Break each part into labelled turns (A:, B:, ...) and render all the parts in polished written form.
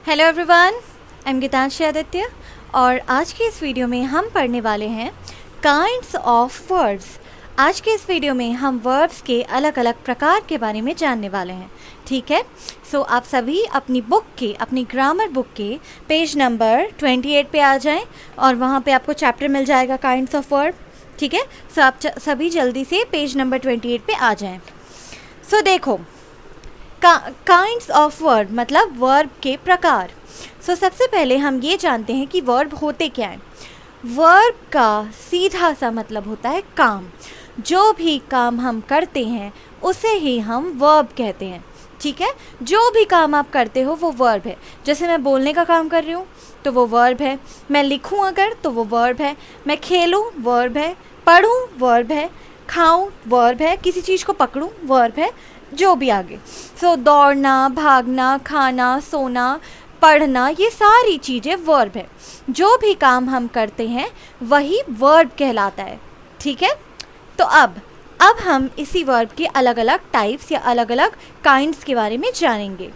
A: Hello everyone, I am Geetanshi Aditya और आज के इस वीडियो में हम पढ़ने वाले हैं काइंड्स ऑफ वर्ब्स। आज के इस वीडियो में हम वर्ब्स के अलग अलग प्रकार के बारे में जानने वाले हैं। ठीक है, सो आप सभी अपनी ग्रामर बुक के पेज नंबर 28 पे आ जाएं और वहाँ पे आपको चैप्टर मिल जाएगा काइंड्स ऑफ वर्ब। ठीक है, सो आप सभी जल्दी से पेज नंबर 28 पे आ जाएं। सो देखो, काइंड्स ऑफ वर्ब मतलब वर्ब के प्रकार। सो सबसे पहले हम ये जानते हैं कि वर्ब होते क्या हैं। वर्ब का सीधा सा मतलब होता है काम। जो भी काम हम करते हैं उसे ही हम वर्ब कहते हैं। ठीक है, जो भी काम आप करते हो वो वर्ब है। जैसे मैं बोलने का काम कर रही हूँ तो वो वर्ब है, मैं लिखूँ अगर तो वो वर्ब है, मैं खेलूँ वर्ब है, पढ़ूँ वर्ब है, खाऊँ वर्ब है, किसी चीज़ को पकड़ूँ वर्ब है, जो भी आगे। सो दौड़ना, भागना, खाना, सोना, पढ़ना, ये सारी चीज़ें वर्ब है। जो भी काम हम करते हैं वही वर्ब कहलाता है। ठीक है, तो अब हम इसी वर्ब के अलग अलग टाइप्स या अलग अलग काइंड्स के बारे में जानेंगे।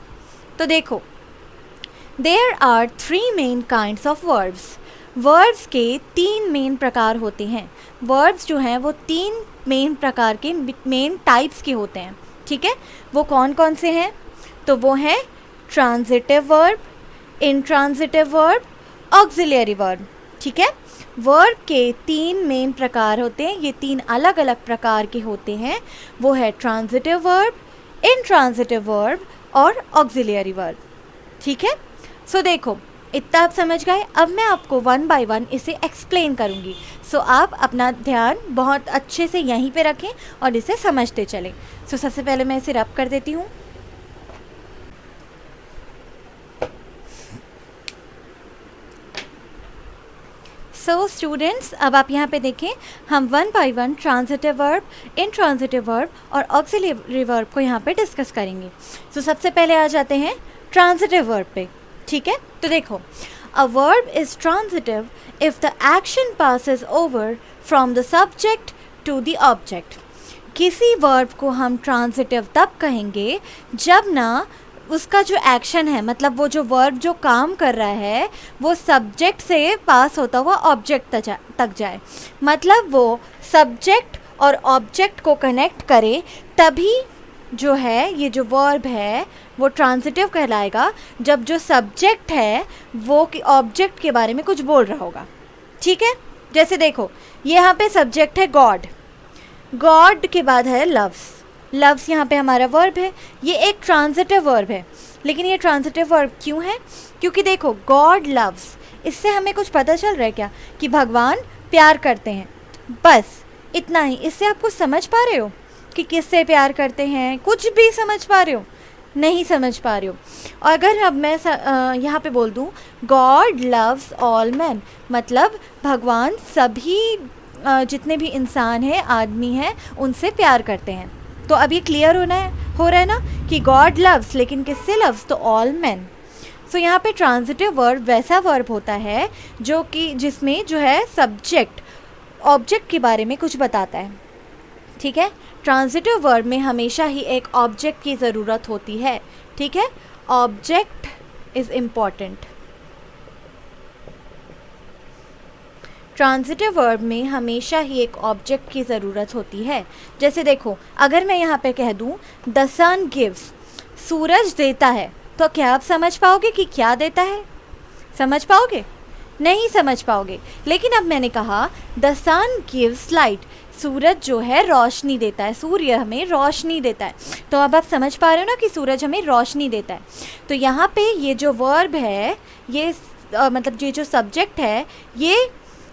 A: तो देखो, there are 3 main kinds of verbs. Verbs के 3 मेन प्रकार होते हैं। वर्ब्स जो हैं वो 3 मेन प्रकार के मेन टाइप्स के होते हैं। ठीक है, वो कौन कौन से हैं? तो वो हैं transitive verb, intransitive verb, auxiliary verb. ठीक है, वर्ब के 3 मेन प्रकार होते हैं। ये 3 अलग अलग प्रकार के होते हैं। वो है ट्रांजिटिव वर्ब, इंट्रांजिटिव वर्ब और ऑक्सिलियरी वर्ब। ठीक है, सो देखो, इतना आप समझ गए। अब मैं आपको 1 बाय 1 इसे एक्सप्लेन करूँगी। सो आप अपना ध्यान बहुत अच्छे से यहीं पे रखें और इसे समझते चलें। सो सबसे पहले मैं इसे रब कर देती हूँ। सो स्टूडेंट्स, अब आप यहाँ पे देखें, हम 1 by 1 transitive verb, intransitive verb और ऑक्सिलियरी वर्ब को यहाँ पे डिस्कस करेंगे। सो सबसे पहले आ जाते हैं ट्रांजिटिव वर्ब पे। ठीक है, तो देखो, a verb is transitive if the action passes over from the subject to the object. किसी वर्ब को हम ट्रांजिटिव तब कहेंगे जब ना उसका जो एक्शन है, मतलब वो जो वर्ब जो काम कर रहा है वो सब्जेक्ट से पास होता हुआ ऑब्जेक्ट तक जाए। मतलब वो सब्जेक्ट और ऑब्जेक्ट को कनेक्ट करे, तभी जो है ये जो वर्ब है वो ट्रांजिटिव कहलाएगा। जब जो सब्जेक्ट है वो कि ऑब्जेक्ट के बारे में कुछ बोल रहा होगा। ठीक है, जैसे देखो, ये यहाँ पे सब्जेक्ट है गॉड, गॉड के बाद है लव्स, लव्स यहाँ पे हमारा वर्ब है। ये एक ट्रांजिटिव वर्ब है। लेकिन ये ट्रांजिटिव वर्ब क्यों है? क्योंकि देखो, गॉड लव्स, इससे हमें कुछ पता चल रहा है क्या कि भगवान प्यार करते हैं। बस इतना ही। इससे आप कुछ समझ पा रहे हो कि किससे प्यार करते हैं? कुछ भी समझ पा रहे हो? नहीं समझ पा रहे हो। और अगर अब मैं यहाँ पे बोल दूँ गॉड लव्स ऑल मैन, मतलब भगवान सभी जितने भी इंसान हैं, आदमी हैं, उनसे प्यार करते हैं। तो अब ये क्लियर हो रहा है ना कि गॉड लव्स, लेकिन किससे लव्स? तो ऑल मैन। सो यहाँ पे ट्रांजिटिव वर्ब वैसा वर्ब होता है जो कि जिसमें जो है सब्जेक्ट ऑब्जेक्ट के बारे में कुछ बताता है। ठीक है, ट्रांजिटिव वर्ब में हमेशा ही एक ऑब्जेक्ट की ज़रूरत होती है। ठीक है, object is important. Transitive verb में हमेशा ही एक ऑब्जेक्ट की ज़रूरत होती है। जैसे देखो, अगर मैं यहाँ पे कह दूँ द सन गिव्स, सूरज देता है, तो क्या आप समझ पाओगे कि क्या देता है? समझ पाओगे? नहीं समझ पाओगे। लेकिन अब मैंने कहा द सन गिव्स लाइट, सूरज जो है रोशनी देता है, सूर्य हमें रोशनी देता है। तो अब आप समझ पा रहे हो ना कि सूरज हमें रोशनी देता है। तो यहाँ पे ये जो वर्ब है, ये मतलब ये जो सब्जेक्ट है, ये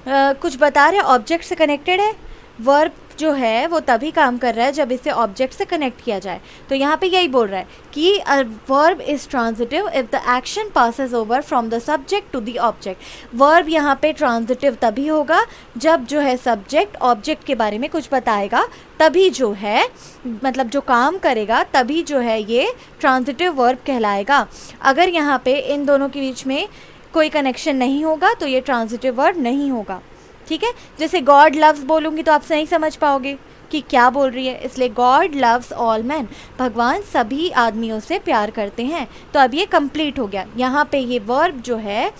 A: कुछ बता रहे, ऑब्जेक्ट से कनेक्टेड है। वर्ब जो है वो तभी काम कर रहा है जब इसे ऑब्जेक्ट से कनेक्ट किया जाए। तो यहाँ पे यही बोल रहा है कि a verb is transitive if the action passes over from the subject to the object. Verb यहाँ पे ट्रांजिटिव तभी होगा जब जो है सब्जेक्ट ऑब्जेक्ट के बारे में कुछ बताएगा, तभी जो है मतलब जो काम करेगा, तभी जो है ये ट्रांजिटिव वर्ब कहलाएगा। अगर यहाँ पे इन दोनों के बीच में कोई कनेक्शन नहीं होगा तो ये ट्रांजिटिव वर्ब नहीं होगा। ठीक है, जैसे गॉड लव्स बोलूँगी तो आप नहीं समझ पाओगे, कि क्या बोल रही है, इसलिए गॉड लव्स ऑल मैन, भगवान सभी आदमियों से प्यार करते हैं। तो अब ये कंप्लीट हो गया। यहाँ पे ये वर्ब जो है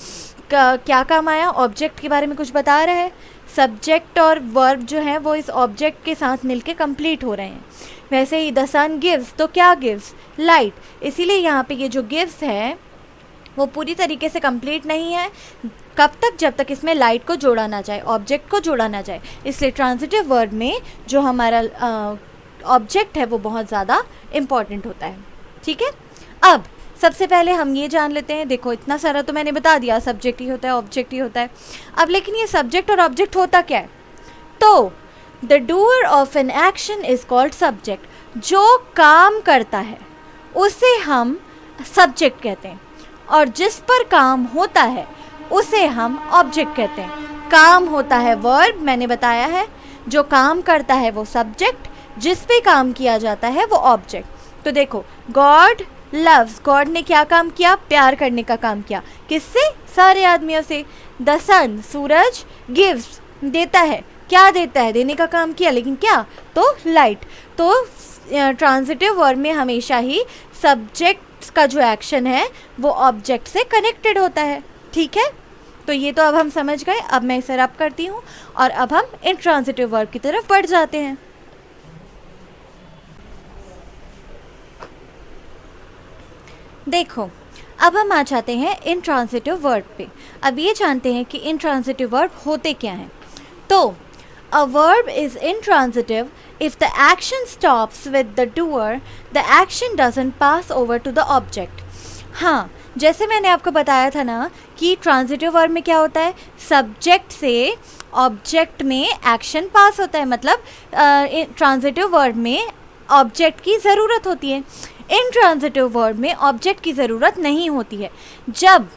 A: क्या काम आया, ऑब्जेक्ट के बारे में कुछ बता रहा है। सब्जेक्ट और वर्ब जो है वो इस ऑब्जेक्ट के साथ मिलके कंप्लीट हो रहे हैं। वैसे ही द सन गिव्स, तो क्या गिव्स, लाइट, इसीलिए यहाँ पे ये जो गिव्स है वो पूरी तरीके से कंप्लीट नहीं है। कब तक, जब तक इसमें लाइट को जोड़ा ना जाए, ऑब्जेक्ट को जोड़ा ना जाए। इसलिए ट्रांजिटिव वर्ब में जो हमारा ऑब्जेक्ट है वो बहुत ज़्यादा इम्पॉर्टेंट होता है। ठीक है, अब सबसे पहले हम ये जान लेते हैं, देखो इतना सारा तो मैंने बता दिया, सब्जेक्ट ही होता है, ऑब्जेक्ट ही होता है। अब लेकिन ये सब्जेक्ट और ऑब्जेक्ट होता क्या है, तो the doer of an action is called subject, जो काम करता है उसे हम सब्जेक्ट कहते हैं, और जिस पर काम होता है उसे हम ऑब्जेक्ट कहते हैं। काम होता है वर्ब, मैंने बताया है, जो काम करता है वो सब्जेक्ट, जिस पे काम किया जाता है वो ऑब्जेक्ट। तो देखो गॉड लव्स, गॉड ने क्या काम किया, प्यार करने का काम किया, किससे, सारे आदमियों से। द सन, सूरज, गिव्स, देता है, क्या देता है, देने का काम किया, लेकिन क्या, तो लाइट। तो ट्रांजिटिव वर्ब में हमेशा ही सब्जेक्ट का जो एक्शन है वो ऑब्जेक्ट से कनेक्टेड होता है। ठीक है, तो ये तो अब हम समझ गए। अब मैं इसे रब करती हूँ और अब हम इंट्रांजिटिव वर्ब की तरफ बढ़ जाते हैं। देखो अब हम आ जाते हैं इंट्रांजिटिव वर्ब पे। अब ये जानते हैं कि इंट्रांजिटिव वर्ब होते क्या हैं। तो अ verb is intransitive if the action stops with the doer, the action doesn't pass over to the object। हाँ, जैसे मैंने आपको बताया था ना कि ट्रांजिटिव वर्ब में क्या होता है, सब्जेक्ट से ऑब्जेक्ट में एक्शन पास होता है, मतलब ट्रांजिटिव वर्ब में ऑब्जेक्ट की ज़रूरत होती है। इंट्रांजिटिव वर्ब में ऑब्जेक्ट की ज़रूरत नहीं होती है। जब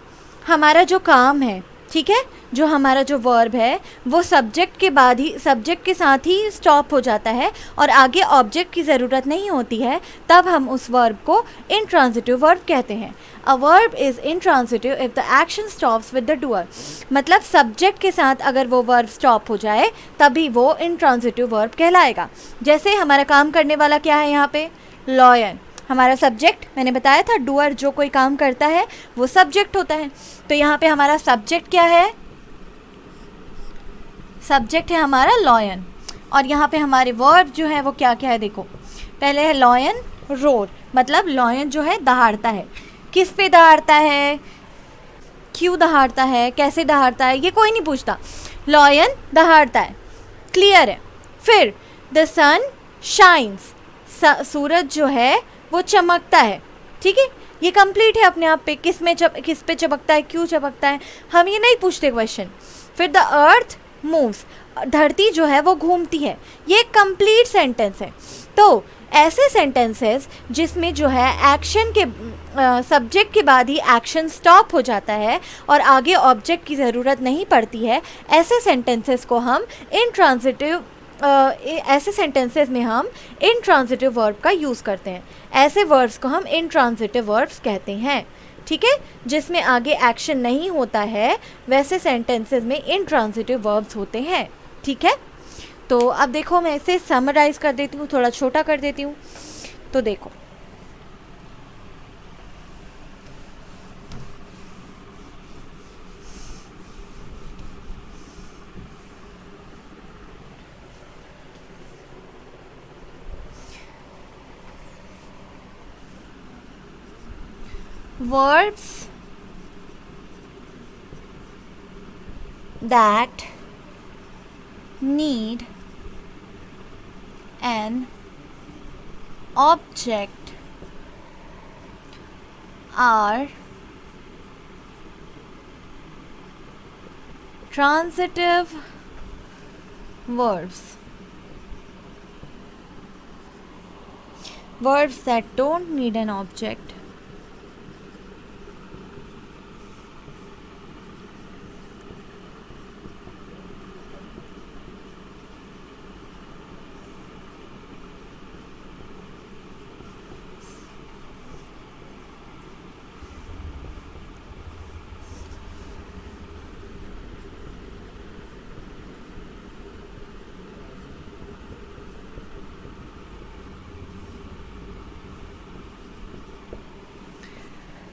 A: हमारा जो काम है, ठीक है, जो हमारा जो वर्ब है वो सब्जेक्ट के बाद ही, सब्जेक्ट के साथ ही स्टॉप हो जाता है और आगे ऑब्जेक्ट की ज़रूरत नहीं होती है, तब हम उस वर्ब को इंट्रांजिटिव वर्ब कहते हैं। अ verb is intransitive if the action stops with the doer, मतलब सब्जेक्ट के साथ अगर वो वर्ब स्टॉप हो जाए तभी वो इंट्रांजिटिव वर्ब कहलाएगा। जैसे हमारा काम करने वाला क्या है यहाँ पे, लॉयर, हमारा सब्जेक्ट, मैंने बताया था डूअर जो कोई काम करता है वो सब्जेक्ट होता है। तो यहाँ पे हमारा सब्जेक्ट क्या है, सब्जेक्ट है हमारा लॉयन, और यहाँ पे हमारे वर्ब जो है वो क्या क्या है, देखो पहले है लॉयन रोर, मतलब लॉयन जो है दहाड़ता है। किस पे दहाड़ता है, क्यों दहाड़ता है, कैसे दहाड़ता है, ये कोई नहीं पूछता, लॉयन दहाड़ता है, क्लियर है। फिर द सन शाइन्स, सूरज जो है वो चमकता है। ठीक है, ये कंप्लीट है अपने आप पे, किस पे चमकता है, क्यों चमकता है, हम ये नहीं पूछते क्वेश्चन। फिर द अर्थ मूव्स, धरती जो है वो घूमती है, ये कंप्लीट सेंटेंस है। तो ऐसे सेंटेंसेस जिसमें जो है एक्शन के सब्जेक्ट के बाद ही एक्शन स्टॉप हो जाता है और आगे ऑब्जेक्ट की ज़रूरत नहीं पड़ती है, ऐसे सेंटेंसेस को हम इंट्रांजिटिव ऐसे सेंटेंसेस में हम इंट्रांजिटिव वर्ब का यूज़ करते हैं। ऐसे वर्ब्स को हम इंट्रांजिटिव वर्ब्स कहते हैं। ठीक है, जिसमें आगे एक्शन नहीं होता है वैसे सेंटेंसेस में इंट्रांजिटिव वर्ब्स होते हैं। ठीक है, तो अब देखो मैं इसे समराइज़ कर देती हूँ, थोड़ा छोटा कर देती हूँ। तो देखो verbs that need an object are transitive verbs. Verbs that don't need an object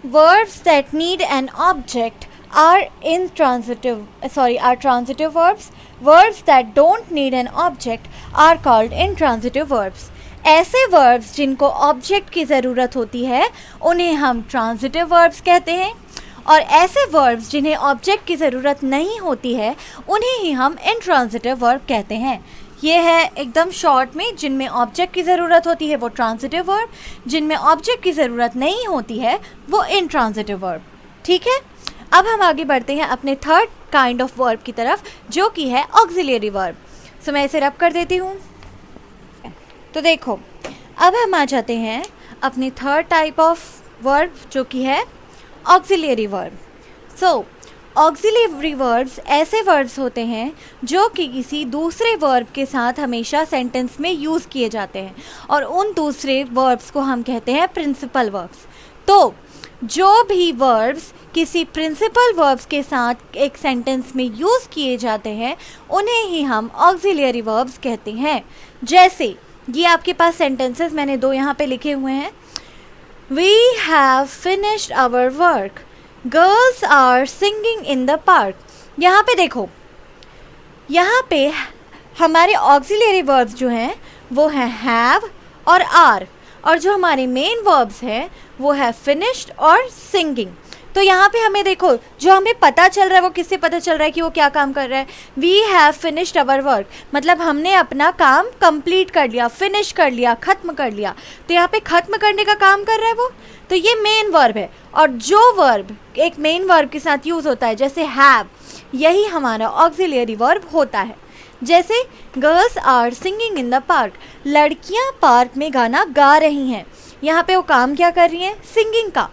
A: Verbs that need an object are transitive verbs. Verbs that don't need an object are called intransitive verbs. ऐसे verbs जिनको object की ज़रूरत होती है उन्हें हम transitive verbs कहते हैं, और ऐसे verbs जिन्हें object की ज़रूरत नहीं होती है उन्हें ही हम intransitive verb कहते हैं. ये है एकदम शॉर्ट में, जिनमें ऑब्जेक्ट की ज़रूरत होती है वो ट्रांजिटिव वर्ब, जिनमें ऑब्जेक्ट की ज़रूरत नहीं होती है वो इनट्रांजिटिव वर्ब. ठीक है, अब हम आगे बढ़ते हैं अपने थर्ड काइंड ऑफ वर्ब की तरफ, जो कि है ऑक्सिलियरी वर्ब. सो मैं इसे रब कर देती हूँ. तो देखो, अब हम आ जाते हैं अपने थर्ड टाइप ऑफ वर्ब, जो कि है ऑक्सिलियरी वर्ब. सो ऑक्सिलियरी वर्ब्स ऐसे वर्ब्स होते हैं जो कि किसी दूसरे वर्ब के साथ हमेशा सेंटेंस में यूज़ किए जाते हैं, और उन दूसरे वर्ब्स को हम कहते हैं प्रिंसिपल वर्ब्स. तो जो भी वर्ब्स किसी प्रिंसिपल वर्ब्स के साथ एक सेंटेंस में यूज़ किए जाते हैं उन्हें ही हम ऑक्सिलियरी वर्ब्स कहते हैं. जैसे ये आपके पास सेंटेंसेस मैंने दो यहाँ पे लिखे हुए हैं. We have finished our work, girls are singing in the park. यहाँ पे देखो, यहाँ पे हमारे ऑक्सिलियरी वर्ब्स जो हैं वो हैं हैव और आर, और जो हमारे मेन वर्ब्स हैं वो है फिनिश्ड और सिंगिंग. तो यहाँ पे हमें देखो, जो हमें पता चल रहा है वो किससे पता चल रहा है कि वो क्या काम कर रहा है. We have finished our work, मतलब हमने अपना काम कंप्लीट कर लिया, फिनिश कर लिया, ख़त्म कर लिया. तो यहाँ पे ख़त्म करने का काम कर रहा है वो, तो ये मेन वर्ब है. और जो वर्ब एक मेन वर्ब के साथ यूज़ होता है जैसे हैव, यही हमारा ऑक्सिलियरी वर्ब होता है. जैसे girls are singing in the park, लड़कियाँ पार्क में गाना गा रही हैं. यहाँ पे वो काम क्या कर रही हैं, सिंगिंग का.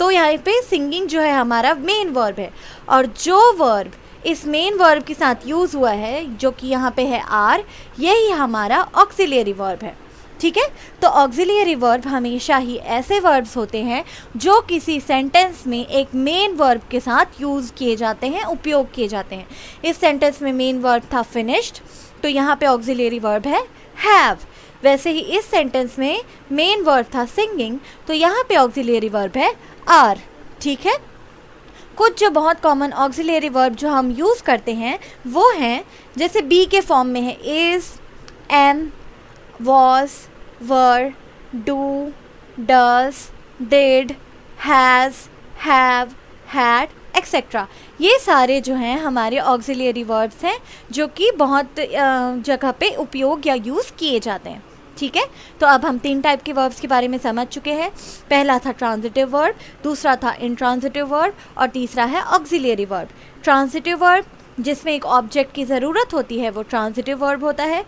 A: तो यहाँ पे सिंगिंग जो है हमारा मेन वर्ब है, और जो वर्ब इस मेन वर्ब के साथ यूज़ हुआ है जो कि यहाँ पे है आर, यही हमारा ऑक्सिलियरी वर्ब है. ठीक है, तो ऑक्सिलियरी वर्ब हमेशा ही ऐसे वर्ब्स होते हैं जो किसी सेंटेंस में एक मेन वर्ब के साथ यूज़ किए जाते हैं, उपयोग किए जाते हैं. इस सेंटेंस में मेन वर्ब था फिनिश्ड, तो यहाँ पे ऑक्सिलियरी वर्ब है हैव. वैसे ही इस सेंटेंस में मेन वर्ब था सिंगिंग, तो यहाँ पे ऑक्सिलियरी वर्ब है आर. ठीक है, कुछ जो बहुत कॉमन ऑक्सिलियरी वर्ब जो हम यूज़ करते हैं वो हैं, जैसे बी के फॉर्म में है is, am, was, were, do, does, did, has, have, had, etcetera. ये सारे जो हैं हमारे ऑक्सिलियरी वर्ब्स हैं जो कि बहुत जगह पे उपयोग या यूज़ किए जाते हैं. ठीक है, तो अब हम तीन टाइप के वर्ब्स के बारे में समझ चुके हैं. पहला था ट्रांजिटिव वर्ब, दूसरा था इंट्रांजिटिव वर्ब, और तीसरा है ऑक्सिलियरी वर्ब. ट्रांजिटिव वर्ब जिसमें एक ऑब्जेक्ट की ज़रूरत होती है वो ट्रांजिटिव वर्ब होता है,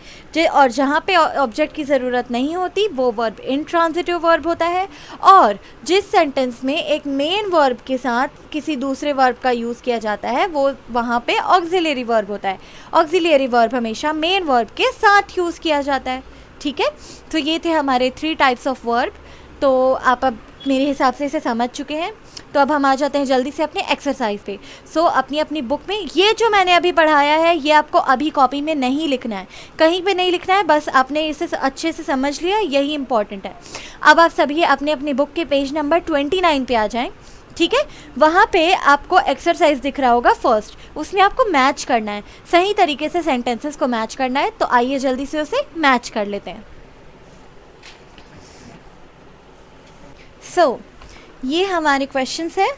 A: और जहाँ पे ऑब्जेक्ट की ज़रूरत नहीं होती वो वर्ब इंट्रांजिटिव वर्ब होता है. और जिस सेंटेंस में एक मेन वर्ब के साथ किसी दूसरे वर्ब का यूज़ किया जाता है वो वहाँ पे ऑक्सिलियरी वर्ब होता है. ऑक्सिलियरी वर्ब हमेशा मेन वर्ब के साथ यूज़ किया जाता है. ठीक है, तो ये थे हमारे 3 टाइप्स ऑफ वर्ब. तो आप अब मेरे हिसाब से इसे समझ चुके हैं. तो अब हम आ जाते हैं जल्दी से अपने एक्सरसाइज पे. अपनी अपनी बुक में ये जो मैंने अभी पढ़ाया है ये आपको अभी कॉपी में नहीं लिखना है, कहीं पे नहीं लिखना है, बस आपने इसे अच्छे से समझ लिया, यही इंपॉर्टेंट है. अब आप सभी अपने अपनी बुक के पेज नंबर 29 पे आ जाएं. ठीक है, वहाँ पे आपको एक्सरसाइज दिख रहा होगा फर्स्ट, उसमें आपको मैच करना है, सही तरीके से सेंटेंसेस को मैच करना है. तो आइए जल्दी से उसे मैच कर लेते हैं. ये हमारे क्वेश्चंस है.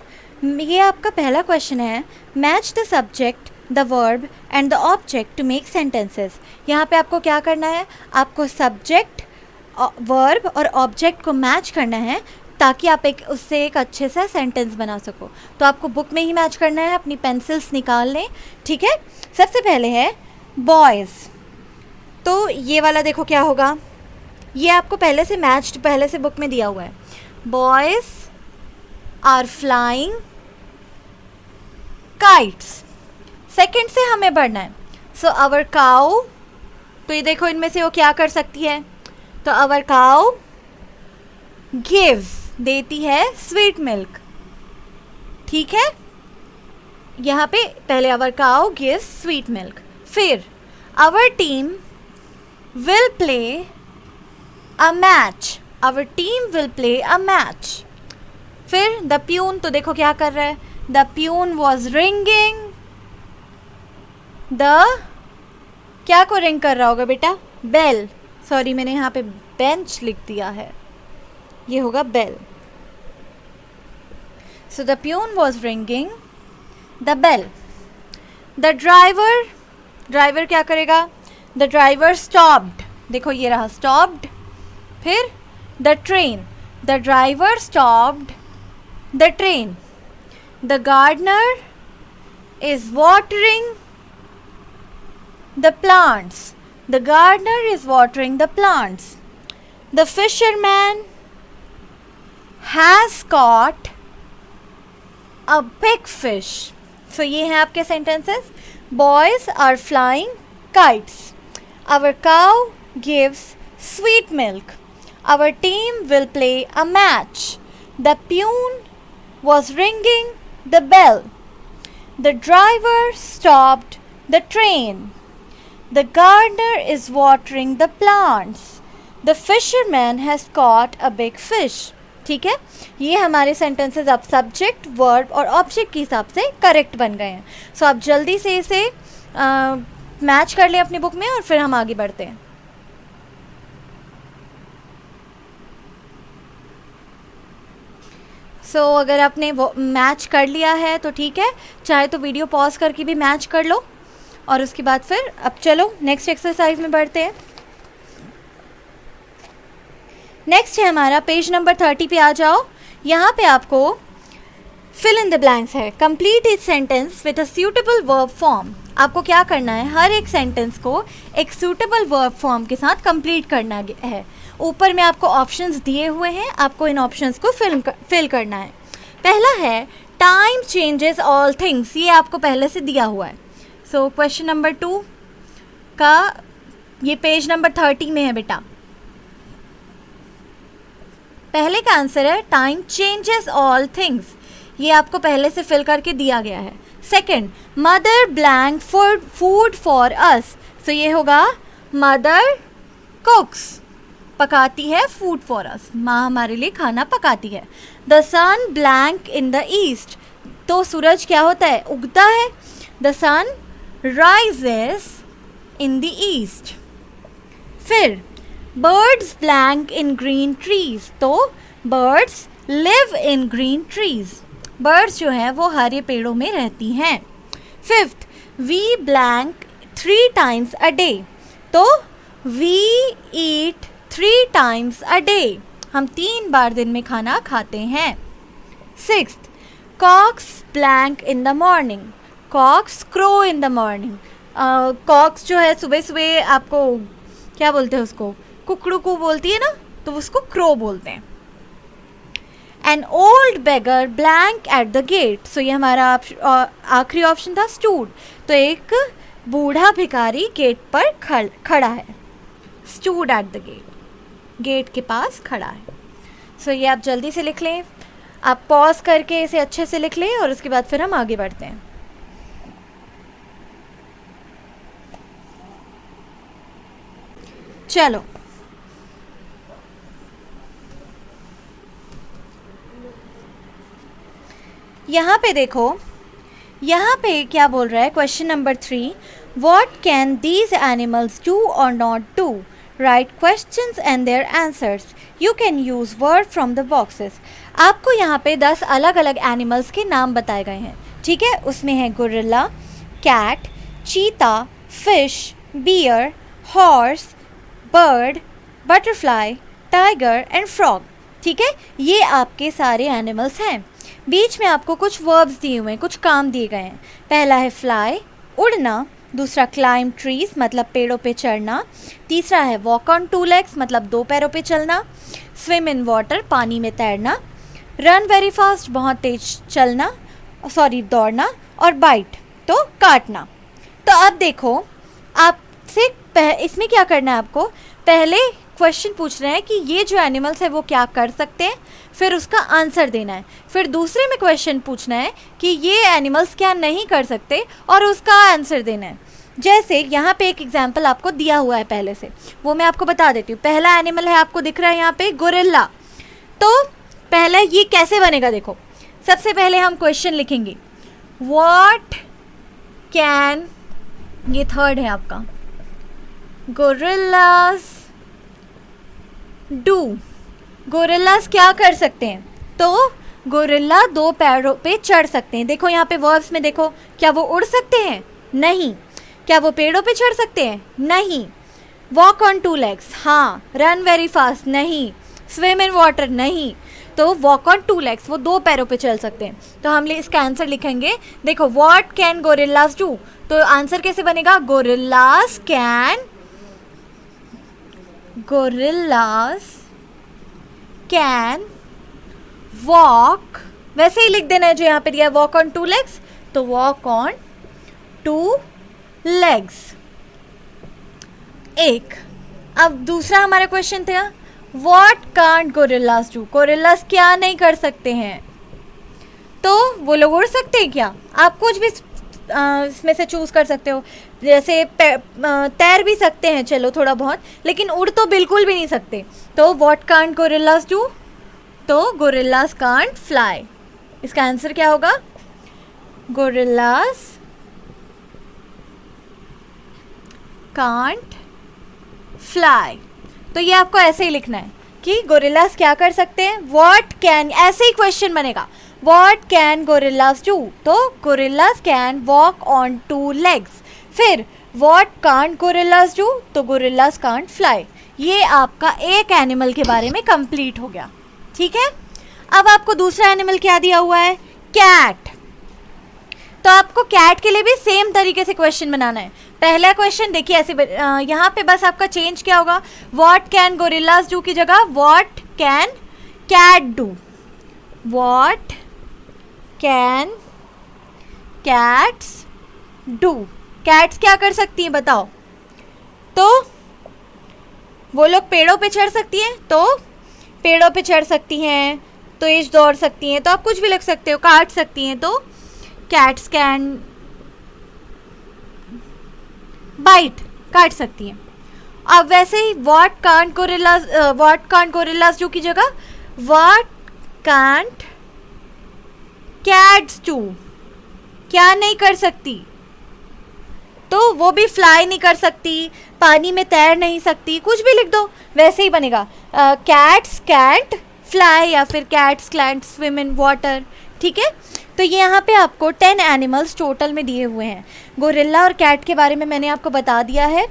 A: ये आपका पहला क्वेश्चन है, match the subject, the verb and the object to make sentences. यहाँ पे आपको क्या करना है, आपको सब्जेक्ट, वर्ब और ऑब्जेक्ट को मैच करना है ताकि आप उससे एक अच्छे सा सेंटेंस बना सको. तो आपको बुक में ही मैच करना है, अपनी पेंसिल्स निकाल लें. ठीक है, सबसे पहले है बॉयज़. तो ये वाला देखो क्या होगा, ये आपको पहले से बुक में दिया हुआ है. Boys are flying kites. Second से हमें बढ़ना है. आवर काउ, तो ये देखो इनमें से वो क्या कर सकती है, तो आवर काउ गिव्स, देती है स्वीट मिल्क. ठीक है, यहाँ पे पहले our cow gives sweet milk. फिर our team will play a match, our team will play a match. फिर द प्यून, तो देखो क्या कर रहा है, the peon was ringing the, क्या को रिंग कर रहा होगा बेटा, बेल, सॉरी मैंने यहाँ पे बेंच लिख दिया है, ये होगा bell. So the peon was ringing the bell. The driver, driver क्या करेगा, द ड्राइवर स्टॉप्ड, देखो ये रहा स्टॉप्ड। फिर the train, the driver stopped the train. The gardener is watering the plants, the gardener is watering the plants. The fisherman has caught a big fish। सो ये हैं आपके sentences. Boys are flying kites, our cow gives sweet milk, our team will play a match, the peon was ringing the bell, the driver stopped the train, the gardener is watering the plants, the fisherman has caught a big fish। ठीक है, ये हमारे sentences अब subject, verb और object के हिसाब से correct बन गए हैं। सो आप जल्दी से इसे मैच कर लें अपनी बुक में और फिर हम आगे बढ़ते हैं। सो अगर आपने वो मैच कर लिया है तो ठीक है, चाहे तो वीडियो पॉज करके भी मैच कर लो और उसके बाद फिर अब चलो नेक्स्ट एक्सरसाइज में बढ़ते हैं। नेक्स्ट है हमारा पेज नंबर 30 पे आ जाओ। यहाँ पे आपको फिल इन द ब्लैंक्स है। Complete etch sentence with a suitable verb form. आपको क्या करना है, हर एक सेंटेंस को एक सूटेबल वर्ब फॉर्म के साथ कंप्लीट करना है। ऊपर में आपको ऑप्शंस दिए हुए हैं, आपको इन ऑप्शंस को फिल करना है। पहला है टाइम चेंजेस ऑल थिंग्स, ये आपको पहले से दिया हुआ है। सो क्वेश्चन नंबर 2 का ये पेज नंबर 30 में है बेटा। पहले का आंसर है टाइम चेंजेस ऑल थिंग्स, ये आपको पहले से फिल करके दिया गया है। Second, mother blank food for us, so ये होगा मदर कुक्स, पकाती है फूड फॉर अस, माँ हमारे लिए खाना पकाती है। The sun blank in the east, तो सूरज क्या होता है, उगता है। The sun rises in the east. फिर birds blank in green trees, तो birds live in green trees, birds जो हैं वो हरे पेड़ों में रहती हैं। Fifth, we blank 3 times a day, तो we eat 3 times a day, हम 3 बार दिन में खाना खाते हैं। Sixth, cocks blank in the morning, cocks crow in the morning, cocks जो है सुबह सुबह आपको क्या बोलते हैं, उसको कुकड़ू को बोलती है ना, तो उसको क्रो बोलते हैं। An old beggar blank at the gate, so ये हमारा आखिरी ऑप्शन था स्टूड, तो एक बूढ़ा भिखारी गेट पर खड़ा है। Stood at the gate, gate के पास खड़ा है। सो ये आप जल्दी से लिख लें, आप पॉज करके इसे अच्छे से लिख लें और उसके बाद फिर हम आगे बढ़ते हैं। चलो यहाँ पे देखो, यहाँ पे क्या बोल रहा है, question number 3, what can these animals do और not do, right questions and their answers, you can use word from the boxes. आपको यहाँ पे 10 अलग अलग एनिमल्स के नाम बताए गए हैं, ठीक है। उसमें है gorilla, cat, cheetah, fish, bear, horse, bird, butterfly, tiger and frog, ठीक है। ये आपके सारे एनिमल्स हैं। बीच में आपको कुछ वर्ब्स दिए हुए हैं, कुछ काम दिए गए हैं। पहला है फ्लाई, उड़ना। दूसरा क्लाइम ट्रीज, मतलब पेड़ों पे चढ़ना। तीसरा है वॉक ऑन 2 legs, मतलब 2 पैरों पे चलना। स्विम इन वाटर, पानी में तैरना। रन वेरी फास्ट, बहुत तेज चलना, दौड़ना। और बाइट, तो काटना। तो अब देखो, आपसे इसमें क्या करना है, आपको पहले क्वेश्चन पूछ रहे हैं कि ये जो एनिमल्स है वो क्या कर सकते हैं, फिर उसका आंसर देना है। फिर दूसरे में क्वेश्चन पूछना है कि ये एनिमल्स क्या नहीं कर सकते और उसका आंसर देना है। जैसे यहाँ पे एक एग्जांपल आपको दिया हुआ है पहले से, वो मैं आपको बता देती हूँ। पहला एनिमल है, आपको दिख रहा है यहाँ पे गोरिल्ला। तो पहले ये कैसे बनेगा देखो, सबसे पहले हम क्वेश्चन लिखेंगे व्हाट कैन, ये थर्ड है आपका, गोरिल्लास डू, गोरिल्लास क्या कर सकते हैं, तो गोरिल्ला 2 पैरों पे चढ़ सकते हैं। देखो यहाँ पे वर्ब्स में देखो, क्या वो उड़ सकते हैं? नहीं। क्या वो पेड़ों पे चढ़ सकते हैं? नहीं। वॉक ऑन 2 legs, हाँ। रन वेरी फास्ट, नहीं। स्विम इन वाटर, नहीं। तो वॉक ऑन 2 legs, वो 2 पैरों पे चल सकते हैं। तो हम इसका आंसर लिखेंगे, देखो व्हाट कैन गोरिल्लास डू, तो आंसर कैसे बनेगा, गोरिल्लास कैन वॉक, वैसे ही लिख देना है जो यहाँ पे दिया है, वॉक ऑन 2 legs, तो वॉक ऑन 2 legs। एक। अब दूसरा हमारा क्वेश्चन था what can't gorillas do, gorillas क्या नहीं कर सकते हैं, तो वो लोग उड़ सकते हैं क्या? आप कुछ भी इसमें से चूज कर सकते हो, जैसे तैर भी सकते हैं चलो थोड़ा बहुत, लेकिन उड़ तो बिल्कुल भी नहीं सकते। तो व्हाट कांट गोरिल्लास डू, तो गोरिल्लास कांट फ्लाई। इसका आंसर क्या होगा, गोरिल्लास कांट फ्लाई। तो ये आपको ऐसे ही लिखना है कि गोरिल्लास क्या कर सकते हैं, व्हाट कैन, ऐसे ही क्वेश्चन बनेगा, व्हाट कैन गोरिल्लास डू, तो gorillas can walk on 2 legs। फिर व्हाट कांट गोरिल्लास डू, तो गोरिल्लास कांट फ्लाई। ये आपका एक एनिमल के बारे में कंप्लीट हो गया, ठीक है। अब आपको दूसरा एनिमल क्या दिया हुआ है, कैट। तो आपको कैट के लिए भी सेम तरीके से क्वेश्चन बनाना है। पहला क्वेश्चन देखिए ऐसे, यहाँ पे बस आपका चेंज क्या होगा, व्हाट कैन गोरिल्लास डू की जगह what can cat do, what can cats do, cats क्या कर सकती हैं बताओ, तो वो लोग पेड़ों पे चढ़ सकती हैं, तो पेड़ों पे चढ़ सकती हैं, तेज दौड़ सकती हैं, तो आप कुछ भी लिख सकते हो, काट सकती हैं, तो कैट्स कैन बाइट, काट सकती हैं। अब वैसे ही व्हाट कांट गोरिल्लास डू की जगह व्हाट कांट कैट्स डू, क्या नहीं कर सकती, तो वो भी फ्लाई नहीं कर सकती, पानी में तैर नहीं सकती, कुछ भी लिख दो, वैसे ही बनेगा, कैट्स कैंट फ्लाई या फिर cats can't swim in water, ठीक है। तो ये यहाँ पे आपको 10 एनिमल्स टोटल में दिए हुए हैं। गोरिल्ला और कैट के बारे में मैंने आपको बता दिया है।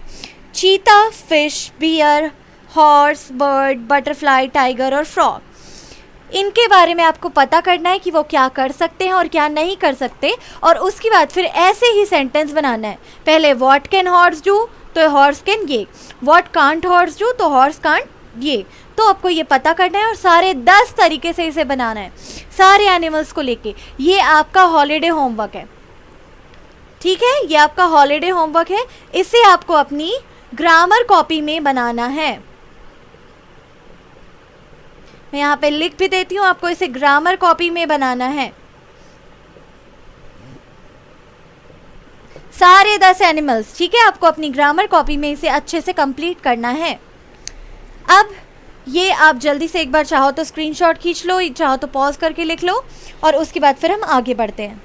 A: Cheetah, fish, bear, horse, bird, butterfly, tiger और फ्रॉग, इनके बारे में आपको पता करना है कि वो क्या कर सकते हैं और क्या नहीं कर सकते, और उसके बाद फिर ऐसे ही सेंटेंस बनाना है। पहले व्हाट कैन हॉर्स डू, तो हॉर्स कैन ये, व्हाट कांट हॉर्स डू, तो हॉर्स कांट ये। तो आपको ये पता करना है और सारे 10 तरीके से इसे बनाना है, सारे एनिमल्स को लेके। ये आपका हॉलीडे होमवर्क है, ठीक है, ये आपका हॉलीडे होमवर्क है। इसे आपको अपनी ग्रामर कॉपी में बनाना है। मैं यहाँ पे लिख भी देती हूँ, आपको इसे ग्रामर कॉपी में बनाना है। सारे 10 एनिमल्स, ठीक है, आपको अपनी ग्रामर कॉपी में इसे अच्छे से कंप्लीट करना है। अब ये आप जल्दी से एक बार चाहो तो स्क्रीनशॉट खींच लो, चाहो तो पॉज करके लिख लो, और उसके बाद फिर हम आगे बढ़ते हैं।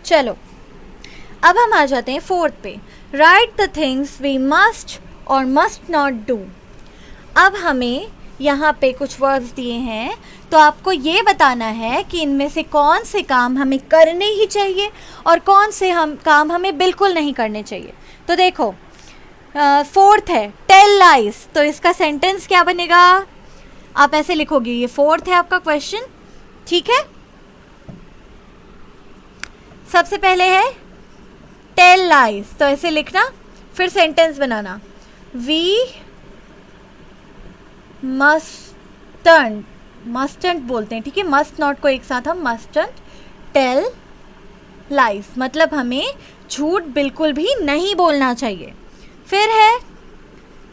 A: चलो अब हम आ जाते हैं 4th पे, write the things we must और मस्ट नॉट डू। अब हमें यहाँ पे कुछ वर्ड्स दिए हैं, तो आपको ये बताना है कि इनमें से कौन से काम हमें करने ही चाहिए और कौन से काम हमें बिल्कुल नहीं करने चाहिए। तो देखो 4th है टेल लाइज, तो इसका सेंटेंस क्या बनेगा, आप ऐसे लिखोगे, ये 4th है आपका क्वेश्चन, ठीक है। सबसे पहले है टेल लाइज, तो ऐसे लिखना, फिर सेंटेंस बनाना, वी मस्टंट बोलते हैं, ठीक है, मस्ट नॉट को एक साथ हम मस्टंट टेल लाइज, मतलब हमें झूठ बिल्कुल भी नहीं बोलना चाहिए। फिर है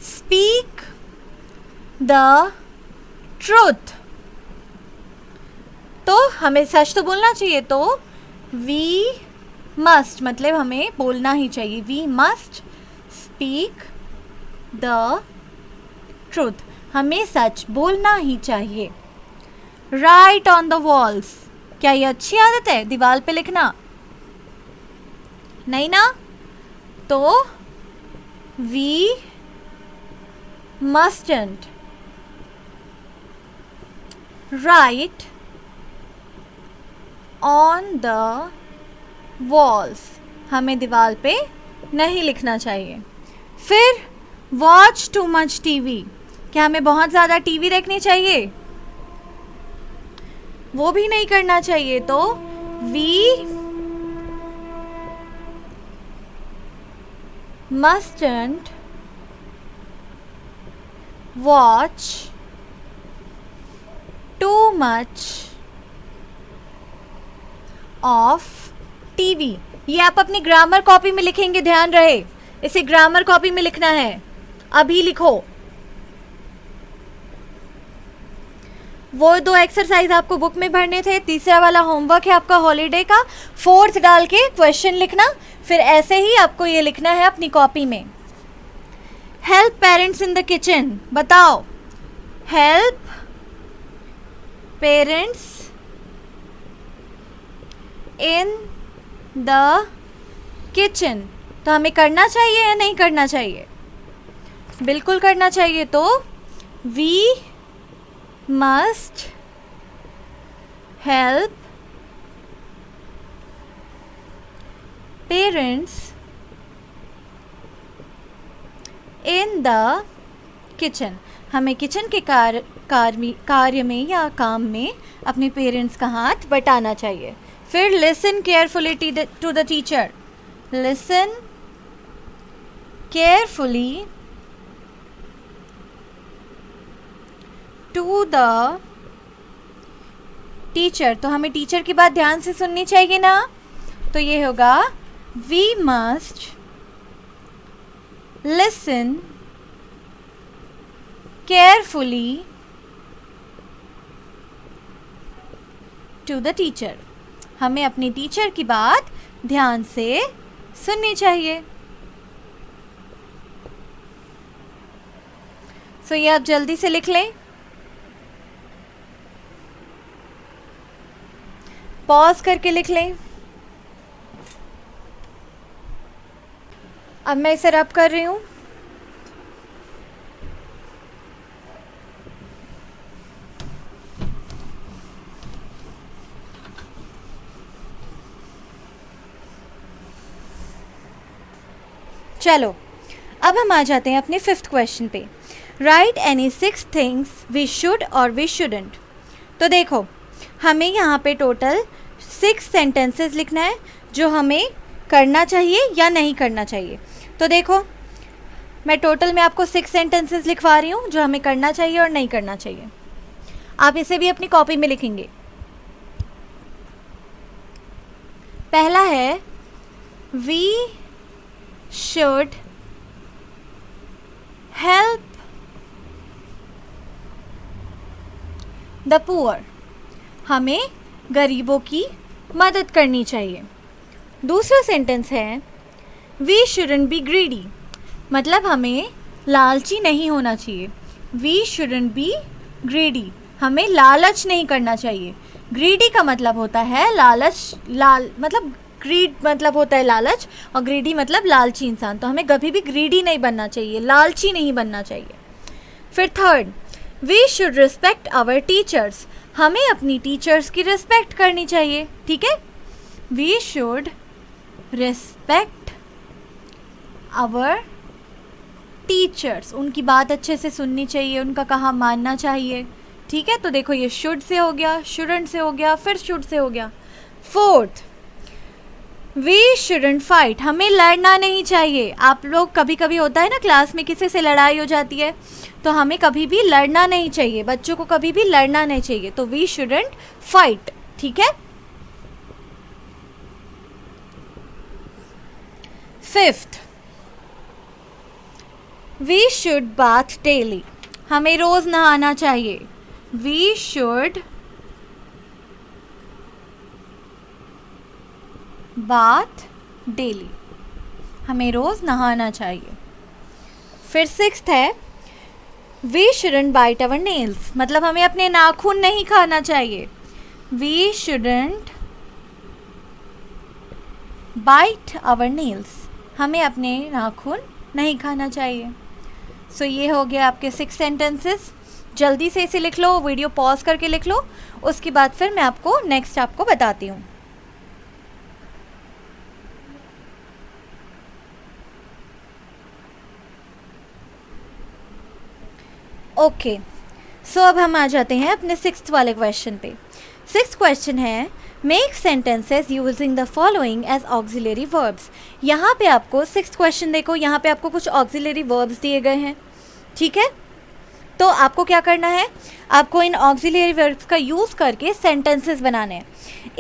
A: स्पीक द ट्रूथ, तो हमें सच तो बोलना चाहिए, तो वी मस्ट मतलब हमें बोलना ही चाहिए, we must speak the truth, हमें सच बोलना ही चाहिए। राइट ऑन द वॉल्स, क्या ये अच्छी आदत है दीवार पे लिखना? नहीं ना, तो we mustn't write on the walls, हमें दीवार पे नहीं लिखना चाहिए। फिर वॉच टू मच टीवी, क्या हमें बहुत ज़्यादा टीवी देखनी चाहिए? वो भी नहीं करना चाहिए, तो we mustn't watch too much of TV। ये आप अपनी ग्रामर कॉपी में लिखेंगे, ध्यान रहे, इसे ग्रामर कॉपी में लिखना है, अभी लिखो। वो 2 एक्सरसाइज आपको बुक में भरने थे, तीसरा वाला होमवर्क है आपका हॉलीडे का, 4th डाल के क्वेश्चन लिखना, फिर ऐसे ही आपको ये लिखना है अपनी कॉपी में। Help parents in the kitchen, बताओ, help parents in the kitchen, तो हमें करना चाहिए या नहीं करना चाहिए? बिल्कुल करना चाहिए, तो we must help parents in the kitchen, हमें किचन के कार्य में या काम में अपने पेरेंट्स का हाथ बटाना चाहिए। फिर listen carefully to the teacher, listen carefully to the teacher, तो हमें टीचर की बात ध्यान से सुननी चाहिए ना, तो ये होगा we must listen carefully to the teacher, हमें अपनी टीचर की बात ध्यान से सुननी चाहिए। सो ये आप जल्दी से लिख लें, पॉज करके लिख लें। अब मैं इसे रब कर रही हूँ। चलो अब हम आ जाते हैं अपने 5th क्वेश्चन पे। Write any 6 things we should और वी शुडंट। तो देखो हमें यहाँ पे टोटल 6 सेंटेंसेस लिखना है जो हमें करना चाहिए या नहीं करना चाहिए। तो देखो मैं टोटल में आपको 6 सेंटेंसेस लिखवा रही हूँ जो हमें करना चाहिए और नहीं करना चाहिए। आप इसे भी अपनी कॉपी में लिखेंगे। पहला है we should help the poor, हमें गरीबों की मदद करनी चाहिए। दूसरा सेंटेंस है वी शुडंट बी ग्रीडी, मतलब हमें लालची नहीं होना चाहिए। वी शुडंट बी ग्रीडी, हमें लालच नहीं करना चाहिए। ग्रीडी का मतलब होता है लालच, मतलब ग्रीड मतलब होता है लालच और ग्रीडी मतलब लालची इंसान। तो हमें कभी भी ग्रीडी नहीं बनना चाहिए, लालची नहीं बनना चाहिए। फिर third we should respect our teachers, हमें अपनी टीचर्स की रिस्पेक्ट करनी चाहिए। ठीक है, we should respect our teachers, उनकी बात अच्छे से सुननी चाहिए, उनका कहा मानना चाहिए। ठीक है, तो देखो ये शुड से हो गया, शुडंट से हो गया, फिर शुड से हो गया। फोर्थ वी शुडंट फाइट, हमें लड़ना नहीं चाहिए। आप लोग कभी कभी होता है ना क्लास में किसी से लड़ाई हो जाती है, तो हमें कभी भी लड़ना नहीं चाहिए, बच्चों को कभी भी लड़ना नहीं चाहिए। तो वी शुडंट फाइट। ठीक है। Fifth we should bath daily, हमें रोज नहाना चाहिए। वी शुड बाथ डेली, हमें रोज़ नहाना चाहिए। फिर 6th है we shouldn't bite our nails, मतलब हमें अपने नाखून नहीं खाना चाहिए। We shouldn't bite our nails, हमें अपने नाखून नहीं खाना चाहिए। सो ये हो गया आपके 6 सेंटेंसेस। जल्दी से इसे लिख लो, वीडियो पॉज करके लिख लो, उसके बाद फिर मैं आपको नेक्स्ट आपको बताती हूँ। ओके, सो अब हम आ जाते हैं अपने 6th वाले क्वेश्चन पे। 6th क्वेश्चन है make sentences using the following as auxiliary verbs. यहाँ पे आपको 6th क्वेश्चन देखो, यहाँ पे आपको कुछ ऑक्सिलरी वर्ब्स दिए गए हैं, ठीक है। तो आपको क्या करना है, आपको इन ऑक्सिलरी वर्ब्स का यूज़ करके सेंटेंसेस बनाने हैं।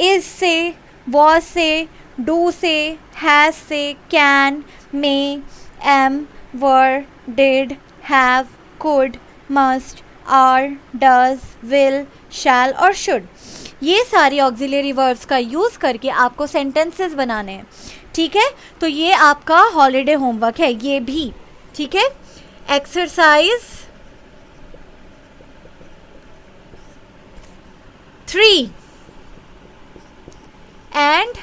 A: इज से, वॉज से, डू से, हैज़ से, can, may, am, were, did, have, could, must, are, does, will, shall और शुड, ये सारी ऑक्सिलरी वर्ब्स का यूज़ करके आपको सेंटेंसेस बनाने हैं, ठीक है। तो ये आपका हॉलीडे होमवर्क है ये भी, ठीक है। Exercise 3 and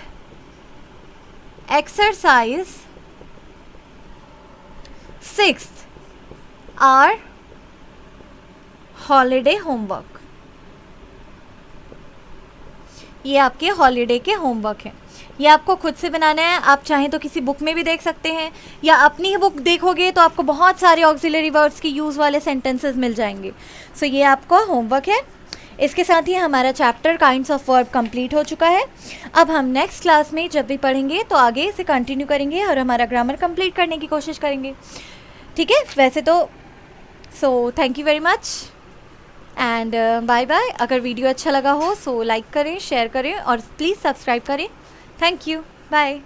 A: exercise 6 are holiday homework. ये आपके हॉलीडे के होमवर्क हैं, ये आपको खुद से बनाना है। आप चाहें तो किसी बुक में भी देख सकते हैं, या अपनी ही बुक देखोगे तो आपको बहुत सारे ऑक्सिलरी वर्ड्स के यूज़ वाले सेंटेंसेस मिल जाएंगे। सो ये आपका होमवर्क है। इसके साथ ही हमारा chapter kinds of verb complete हो चुका है। अब हम नेक्स्ट क्लास में जब भी पढ़ेंगे तो आगे इसे कंटिन्यू करेंगे और हमारा ग्रामर कंप्लीट करने की कोशिश करेंगे, ठीक है। वैसे तो so thank you very much and bye bye. अगर वीडियो अच्छा लगा हो सो लाइक करें, शेयर करें और प्लीज़ सब्सक्राइब करें। Thank you, bye.